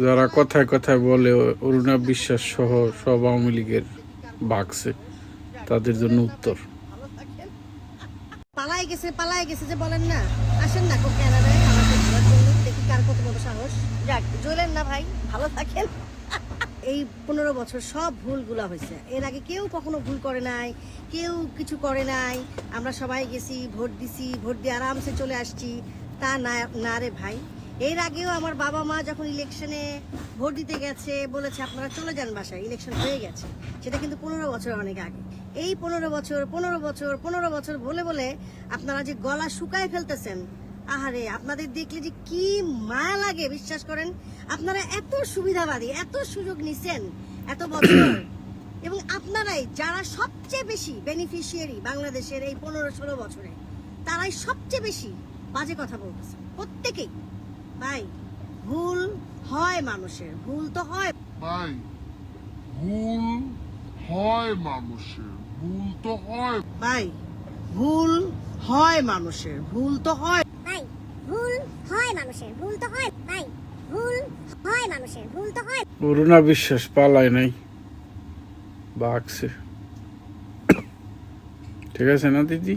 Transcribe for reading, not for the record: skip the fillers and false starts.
যারা কথায় কথায় বলে অরুণা বিশ্বাস সহ সব আওয়ামী লীগের ভাগছে, তাদের জন্য উত্তর। পালাই গেছে যে বলেন না, আসেন না খুব ক্যানাডায় আমাকে ঘোরার জন্য, দেখি কার কত বড় সাহস। যাক, জ্বলেন না ভাই, ভালো থাকেন। এই 15 বছর সব ভুলগুলা হয়েছে, এর আগে কেউ কখনো ভুল করে নাই, কেউ কিছু করে নাই। আমরা সবাই গেছি, ভোট দিছি, ভোট দিয়ে আরামসে চলে আসছি। তা না না রে ভাই, এর আগেও আমার বাবা মা যখন ইলেকশনে ভোট দিতে গেছে বলেছে আপনারা চলে যান বাসায়, ইলেকশন হয়ে গেছে। সেটা কিন্তু 15 বছর অনেক আগে। এই 15 বছর বলে বলে আপনারা যে গলা শুকায় ফেলতেছেন, আহারে আপনাদের দেখলে যে কি মায়া লাগে বিশ্বাস করেন। আপনারা এত সুবিধাবাদী, এত সুযোগ নিছেন এত বছর, এবং আপনারাই যারা সবচেয়ে বেশি বেনিফিশিয়ারি বাংলাদেশের এই 15-16 বছরে, তারাই সবচেয়ে বেশি বাজে কথা বলতেছে প্রত্যেকেই। ভাই, ভুল হয় মানুষের, ভুল তো হয় ভাই, ভুল হয় মানুষের, ভুল তো হয়। ভাই, ভুল হয় মানুষের, ভুল তো হয় ভাই, ভুল হয় মানুষের, ভুল তো হয়। ভাই, ভুল হয় মানুষের, ভুল তো হয়। অরুণা বিশ্বাস পালায় নাই, ভাগছে। ঠিক আছে না দিদি?